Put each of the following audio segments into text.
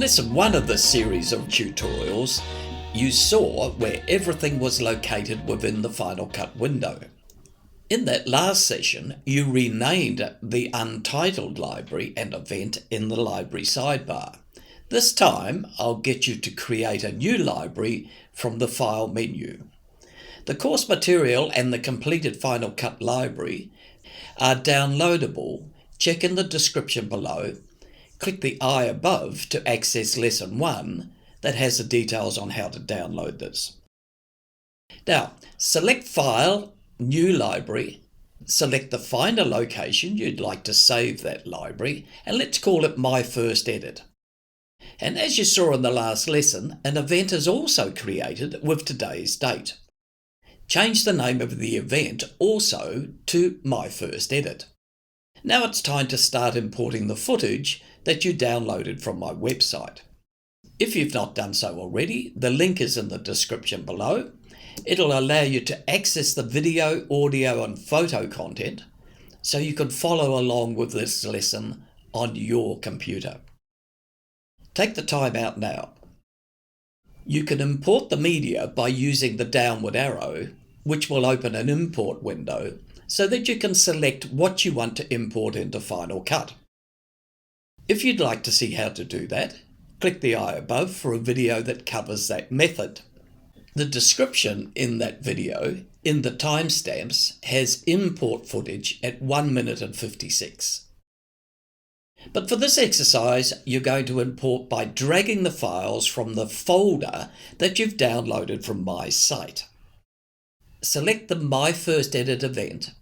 lesson 1 of this series of tutorials, you saw where everything was located within the Final Cut window. In that last session, you renamed the untitled library and event in the library sidebar. This time, I'll get you to create a new library from the File menu. The course material and the completed Final Cut library are downloadable. Check in the description below. Click the I above to access lesson 1 that has the details on how to download this. Now, select File, New Library, select the Finder location you'd like to save that library, and let's call it My First Edit. And as you saw in the last lesson, an event is also created with today's date. Change the name of the event also to My First Edit. Now it's time to start importing the footage that you downloaded from my website. If you've not done so already, the link is in the description below. It'll allow you to access the video, audio and photo content so you can follow along with this lesson on your computer. Take the time out now. You can import the media by using the downward arrow, which will open an import window so that you can select what you want to import into Final Cut. If you'd like to see how to do that, click the I above for a video that covers that method. The description in that video, in the timestamps, has import footage at 1 minute and 56. But for this exercise, you're going to import by dragging the files from the folder that you've downloaded from my site. Select the My First Edit event,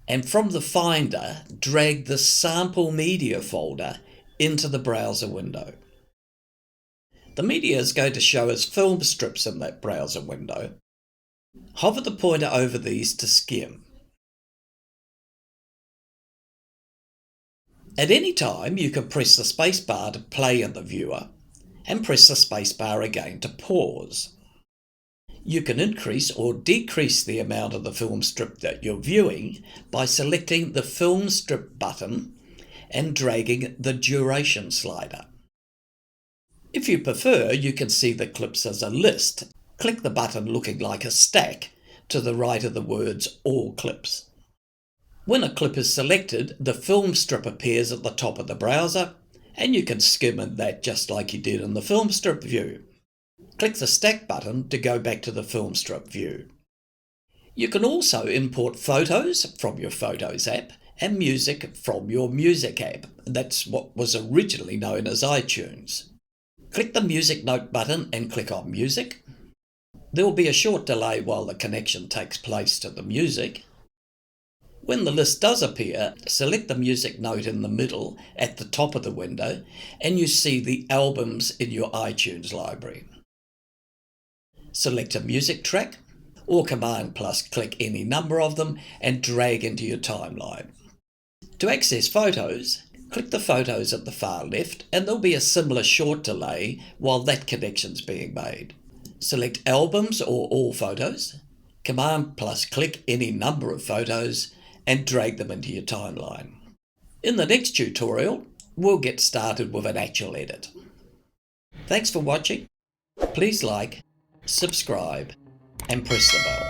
and from the Finder, drag the Sample Media folder into the browser window. The media is going to show as film strips in that browser window. Hover the pointer over these to skim. At any time, you can press the spacebar to play in the viewer and press the spacebar again to pause. You can increase or decrease the amount of the film strip that you're viewing by selecting the Film Strip button and dragging the duration slider. If you prefer, you can see the clips as a list. Click the button looking like a stack to the right of the words All Clips. When a clip is selected, the film strip appears at the top of the browser, and you can skim in that just like you did in the film strip view. Click the stack button to go back to the film strip view. You can also import photos from your Photos app and music from your Music app. That's what was originally known as iTunes. Click the Music Note button and click on Music. There will be a short delay while the connection takes place to the music. When the list does appear, select the music note in the middle at the top of the window and you see the albums in your iTunes library. Select a music track or Command plus click any number of them and drag into your timeline. To access photos, click the photos at the far left and there'll be a similar short delay while that connection's being made. Select Albums or All Photos, Command plus click any number of photos and drag them into your timeline. In the next tutorial, we'll get started with an actual edit. Thanks for watching. Please like, subscribe and press the bell.